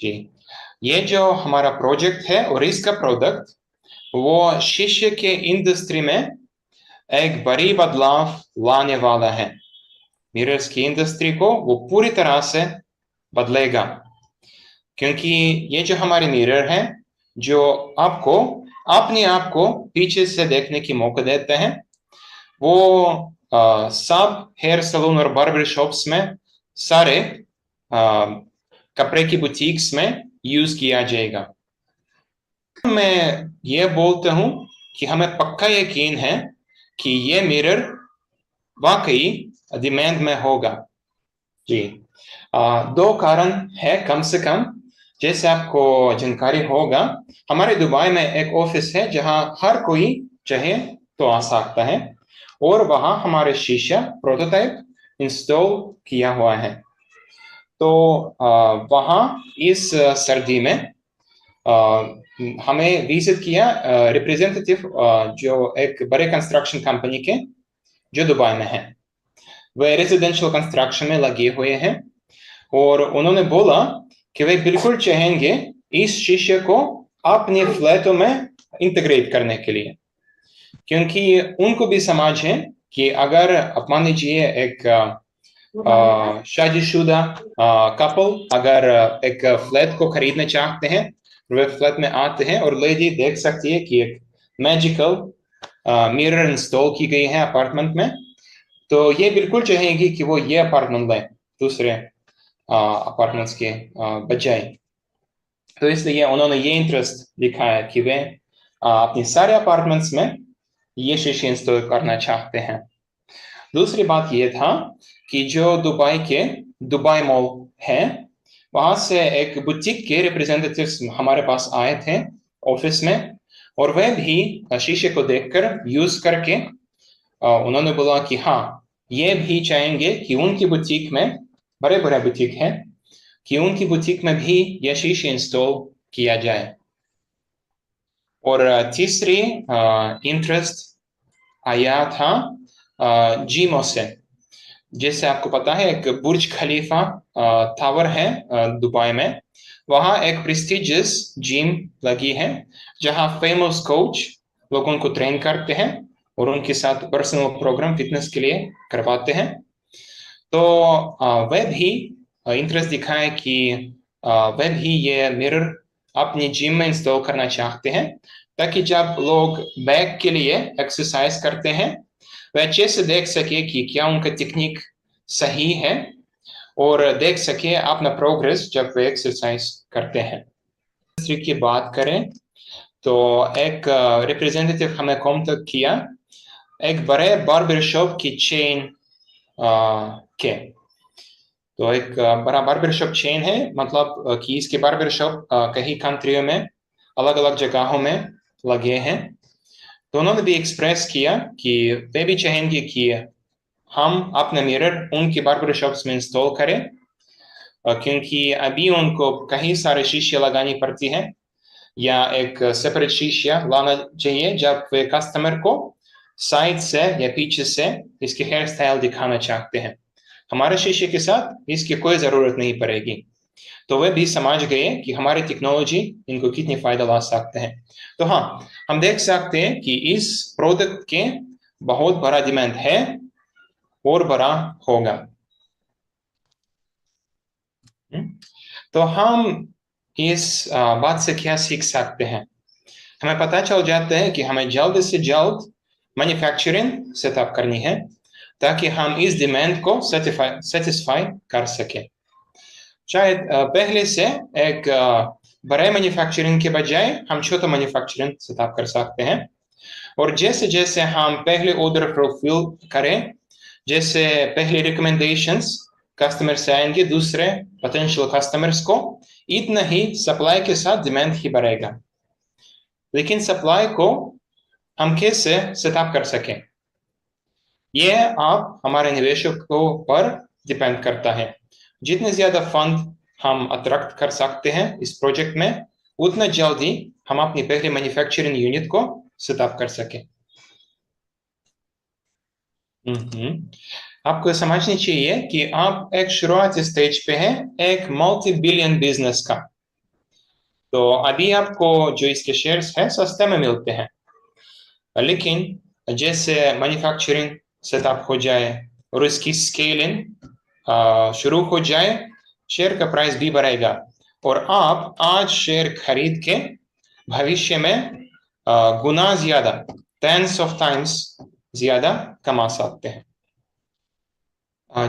जी, ये जो हमारा प्रोजेक्ट है और इसका प्रोडक्ट वो शिष्य के इंडस्ट्री में एक बड़ी बदलाव लाने वाला है। मिरर्स की इंडस्ट्री को वो पूरी तरह से बदलेगा, क्योंकि ये जो हमारे मिरर हैं जो आपको अपने आप को पीछे से देखने की मौका देते हैं, वो सब हेयर सलून और बार्बर शॉप्स में, सारे कपड़े की बुटीक्स में यूज किया जाएगा। मैं ये बोलता हूँ कि हमें पक्का यकीन है कि ये मिरर वाकई डिमांड में होगा। जी, दो कारण है कम से कम। जैसे आपको जानकारी होगा, हमारे दुबई में एक ऑफिस है जहां हर कोई चाहे तो आ सकता है, और वहां हमारे शीशा प्रोटोटाइप इंस्टॉल किया हुआ है। तो वहां इस सर्दी में हमें विजिट किया रिप्रेजेंटेटिव जो एक बड़े कंस्ट्रक्शन कंपनी के जो दुबई में है। वे रेजिडेंशियल कंस्ट्रक्शन में लगे हुए हैं, और उन्होंने बोला कि वे बिल्कुल चाहेंगे इस शीशे को अपने फ्लैटों में इंटीग्रेट करने के लिए, क्योंकि उनको भी समझ है कि अगर आप मान लीजिए एक शादीशुदा कपल अगर एक फ्लैट को खरीदना चाहते हैं, वे फ्लैट में आते हैं और लेडी देख सकती है कि एक मैजिकल मिरर इंस्टॉल की गई है अपार्टमेंट में, तो ये बिल्कुल चाहेंगी कि वो ये अपार्टमेंट लें दूसरे अपार्टमेंट्स के बजाय। तो इसलिए उन्होंने ये इंटरेस्ट दिखाया कि वे अपने सारे अपार्टमेंट्स में ये शीशे इंस्टॉल करना चाहते हैं। दूसरी बात ये था कि जो दुबई के दुबई मॉल है, वहां से एक बुटीक के रिप्रेजेंटेटिव्स हमारे पास आए थे ऑफिस में, और वे भी शीशे को देखकर यूज करके उन्होंने बोला कि हाँ, ये भी चाहेंगे कि उनकी बुटीक में, बड़े बड़े बुटीक है, कि उनकी बुटीक में भी यह शीशे इंस्टॉल किया जाए। और तीसरी इंटरेस्ट आया था जिमो से। जैसे आपको पता है, एक बुर्ज खलीफा टावर है दुबई में, वहां एक प्रेस्टिजियस जिम लगी है जहां फेमस कोच लोगों को ट्रेन करते हैं और उनके साथ पर्सनल प्रोग्राम फिटनेस के लिए करवाते हैं। तो वह भी इंटरेस्ट दिखाए कि वह भी ये मिरर अपनी जिम में इंस्टॉल करना चाहते हैं, ताकि जब लोग बैक के लिए एक्सरसाइज करते हैं वह अच्छे से देख सके कि क्या उनका टेक्निक सही है, और देख सके अपना प्रोग्रेस जब वे एक्सरसाइज करते हैं। की बात करें तो एक रिप्रेजेंटेटिव हमें कांटेक्ट किया एक बड़े बार्बर शॉप की चेन के। तो एक बड़ा बार्बर शॉप चेन है, मतलब कि इसके बार्बर शॉप कई कंट्रियों में अलग अलग जगहों में लगे हैं। तो उन्होंने भी एक्सप्रेस किया कि वे भी चाहेंगे कि हम अपना मिरर उनकी बार्बर शॉप्स में इंस्टॉल करें, क्योंकि अभी उनको कई सारे शीशे लगानी पड़ती हैं, या एक सेपरेट शीशा लाना चाहिए जब वे कस्टमर को साइड से या पीछे से इसके हेयर स्टाइल दिखाना चाहते हैं। हमारे शीशे के साथ इसकी कोई ज़रूरत नहीं पड़ेगी। तो वे भी समझ गए कि हमारी टेक्नोलॉजी इनको कितनी फ़ायदा ला सकते हैं। तो हाँ, हम देख सकते हैं कि इस प्रोडक्ट के बहुत बड़ा डिमांड है और बड़ा होगा। तो हम इस बात से क्या सीख सकते हैं? हमें पता चल जाता है कि हमें जल्द से जल्द मैन्युफैक्चरिंग सेटअप करनी है, ताकि हम इस डिमांड को सेटिस्फाई कर सकें। शायद पहले से एक बड़े मैन्युफैक्चरिंग के बजाय हम छोटा मैन्युफैक्चरिंग सेटअप कर सकते हैं, और जैसे जैसे हम पहले ऑर्डर फुलफिल करें, जैसे पहले रिकमेंडेशंस कस्टमर से आएंगे दूसरे पोटेंशियल कस्टमर्स को, इतना ही सप्लाई के साथ डिमांड ही बढ़ेगा। लेकिन सप्लाई को हम कैसे सेटअप कर सकें, यह आप हमारे निवेशकों पर डिपेंड करता है। जितने ज्यादा फंड हम अट्रैक्ट कर सकते हैं इस प्रोजेक्ट में, उतना जल्दी हम अपनी पहले मैन्युफैक्चरिंग यूनिट को सेटअप कर सकें। आपको समझनी चाहिए कि आप एक शुरुआती स्टेज पे हैं एक मल्टी बिलियन बिजनेस का। तो अभी आपको जो इसके शेयर्स हैं सस्ते में मिलते हैं, लेकिन जैसे मैन्युफैक्चरिंग सेटअप हो जाए और इसकी स्केलिंग शुरू हो जाए, शेयर का प्राइस भी बढ़ेगा और आप आज शेयर खरीद के भविष्य में गुना ज्यादा, टेंस ऑफ टाइम्स ज्यादा कमा सकते हैं।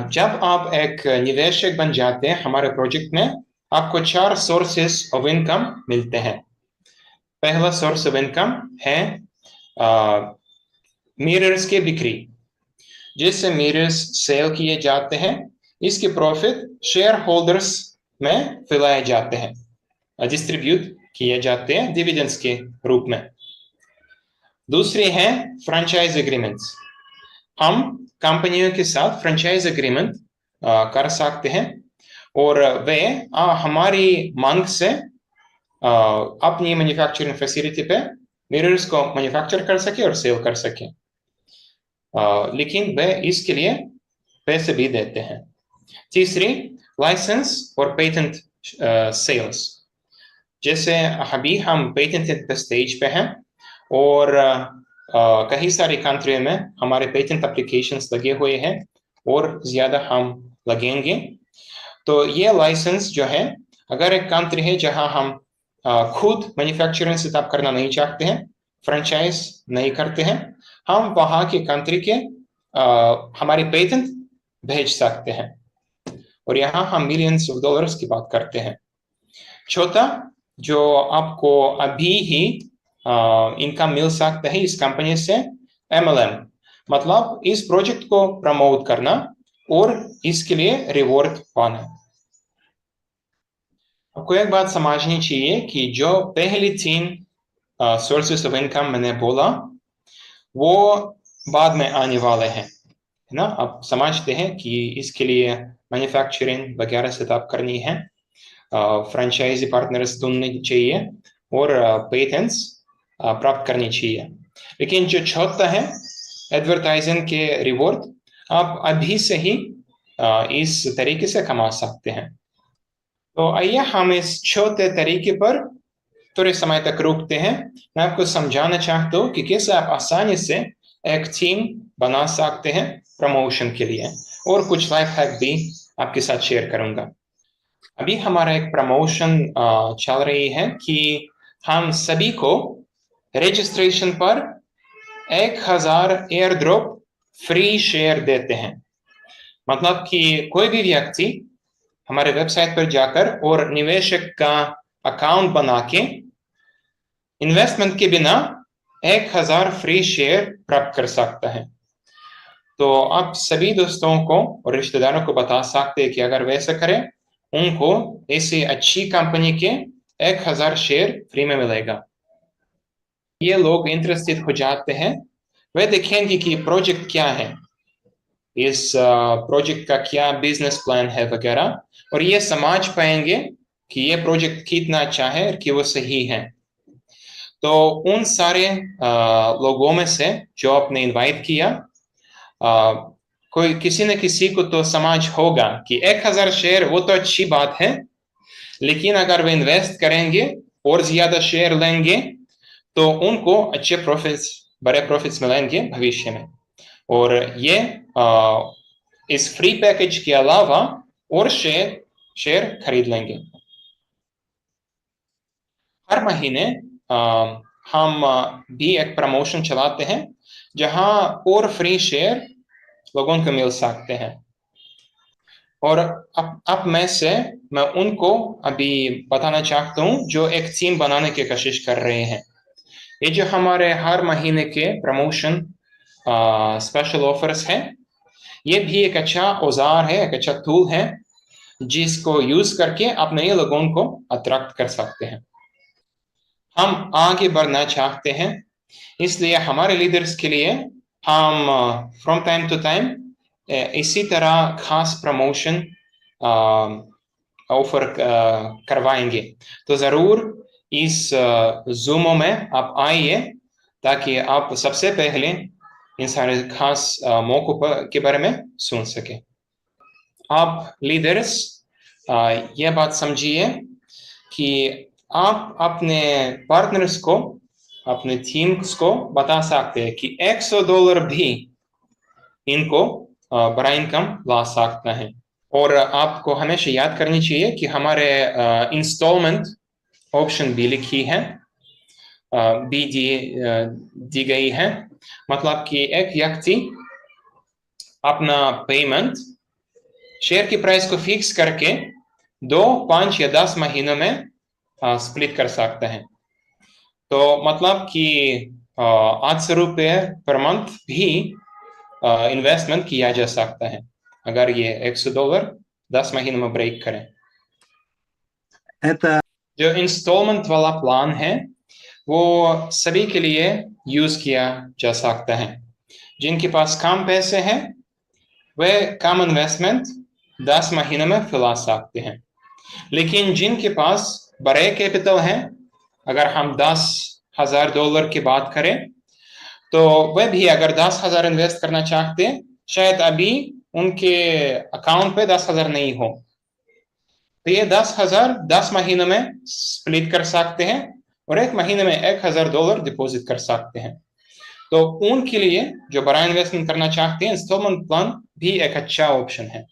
जब आप एक निवेशक बन जाते हैं हमारे प्रोजेक्ट में, आपको 4 सोर्सेस ऑफ इनकम मिलते हैं। पहला सोर्स ऑफ इनकम है मिरर्स की बिक्री। जैसे मिरर्स सेल किए जाते हैं, इसके प्रॉफिट शेयर होल्डर्स में फैलाए जाते हैं, डिस्ट्रीब्यूट किए जाते हैं डिविडेंड्स के रूप में। दूसरे हैं फ्रेंचाइज एग्रीमेंट्स। हम कंपनियों के साथ फ्रेंचाइज एग्रीमेंट कर सकते हैं और वे हमारी मांग से अपनी मैन्युफैक्चरिंग फैसिलिटी पे मिरर्स को मैन्युफैक्चर कर सके और सेल कर सके, लेकिन वे इसके लिए पैसे भी देते हैं। तीसरी, लाइसेंस और पेटेंट सेल्स। जैसे अभी हम पेटेंट स्टेज पे हैं और कई सारी कंट्री में हमारे पेटेंट एप्लीकेशंस लगे हुए हैं और ज्यादा हम लगेंगे। तो ये लाइसेंस जो है, अगर एक कंट्री है जहां हम खुद मैन्युफैक्चरिंग सेटअप करना नहीं चाहते हैं, फ्रेंचाइज नहीं करते हैं, हम वहां के कंट्री के हमारे पेटेंट भेज सकते हैं और यहाँ हम मिलियंस ऑफ डॉलर्स की बात करते हैं। चौथा, जो आपको अभी ही इनकम मिल सकता है इस कंपनी से, MLM, मतलब इस प्रोजेक्ट को प्रमोट करना और इसके लिए रिवॉर्ड पाना। आपको एक बात समझनी चाहिए कि जो पहली 3 सोर्सेस ऑफ इनकम मैंने बोला, वो बाद में आने वाले हैं, है ना। आप समझते हैं कि इसके लिए मैन्युफैक्चरिंग वगैरह सेटअप करनी है, फ्रेंचाइजी पार्टनर्स ढूंढने चाहिए और पेटेंट्स प्राप्त करनी चाहिए। लेकिन जो चौथा है, एडवर्टाइजिंग के रिवॉर्ड, आप अभी से ही इस तरीके से कमा सकते हैं। तो आइए हम इस छोटे तरीके पर थोड़े समय तक रुकते हैं। मैं आपको समझाना चाहता हूँ कि कैसे आप आसानी से एक टीम बना सकते हैं प्रमोशन के लिए, और कुछ लाइफ हैक भी आपके साथ शेयर करूंगा। अभी हमारा एक प्रमोशन चल रही है कि हम सभी को रजिस्ट्रेशन पर 1000 एयर ड्रॉप फ्री शेयर देते हैं। मतलब कि कोई भी व्यक्ति हमारे वेबसाइट पर जाकर और निवेशक का अकाउंट बना के इन्वेस्टमेंट के बिना 1000 फ्री शेयर प्राप्त कर सकता है। तो आप सभी दोस्तों को और रिश्तेदारों को बता सकते हैं कि अगर वैसा करें, उनको ऐसी अच्छी कंपनी के 1000 शेयर फ्री में मिलेगा। ये लोग इंटरेस्टेड हो जाते हैं, वे देखेंगे कि प्रोजेक्ट क्या है, इस प्रोजेक्ट का क्या बिजनेस प्लान है वगैरह, और ये समझ पाएंगे कि ये प्रोजेक्ट कितना अच्छा है कि वो सही है। तो उन सारे लोगों में से जो आपने इनवाइट किया, कोई किसी न किसी को तो समझ होगा कि 1000 शेयर वो तो अच्छी बात है, लेकिन अगर वे इन्वेस्ट करेंगे और ज्यादा शेयर लेंगे तो उनको अच्छे प्रॉफिट्स, बड़े प्रॉफिट्स मिलेंगे भविष्य में। और ये इस फ्री पैकेज के अलावा और शेयर खरीद लेंगे। हर महीने हम भी एक प्रमोशन चलाते हैं जहां और फ्री शेयर लोगों को मिल सकते हैं। और अब मैं उनको अभी बताना चाहता हूँ जो एक टीम बनाने की कोशिश कर रहे हैं। ये जो हमारे हर महीने के प्रमोशन स्पेशल ऑफर्स हैं, ये भी एक अच्छा औजार है, एक अच्छा टूल है जिसको यूज करके आप नए लोगों को अट्रैक्ट कर सकते हैं। हम आगे बढ़ना चाहते हैं, इसलिए हमारे लीडर्स के लिए हम फ्रॉम टाइम टू टाइम इसी तरह खास प्रमोशन ऑफर करवाएंगे। तो जरूर इस जूमो में आप आइए ताकि आप सबसे पहले इन सारे खास मौकों के बारे में सुन सके। आप लीडर्स ये बात समझिए कि आप अपने पार्टनर्स को, अपने टीम्स को बता सकते हैं कि $100 भी इनको बड़ा इनकम ला सकता है। और आपको हमेशा याद करनी चाहिए कि हमारे इंस्टॉलमेंट ऑप्शन भी लिखी है, भी दी गई है। मतलब कि एक व्यक्ति अपना पेमेंट शेयर की प्राइस को फिक्स करके 2, 5 या 10 महीनों में स्प्लिट कर सकता है। तो मतलब कि ₹800 पर मंथ भी इन्वेस्टमेंट किया जा सकता है अगर ये $100 10 महीनों में ब्रेक करें। जो इंस्टॉलमेंट वाला प्लान है वो सभी के लिए यूज किया जा सकता है। जिनके पास कम पैसे हैं वे कम इन्वेस्टमेंट 10 महीनों में फैला सकते हैं। लेकिन जिनके पास बड़े कैपिटल हैं, अगर हम $10,000 की बात करें, तो वे भी अगर 10,000 इन्वेस्ट करना चाहते हैं, शायद अभी उनके अकाउंट पे 10,000 नहीं हो, तो ये 10,000 10 महीनों में स्प्लिट कर सकते हैं और एक महीने में $1,000 डिपॉजिट कर सकते हैं। तो उनके लिए जो बड़ा इन्वेस्टमेंट करना चाहते हैं, इंस्टॉलमेंट प्लान भी एक अच्छा ऑप्शन है।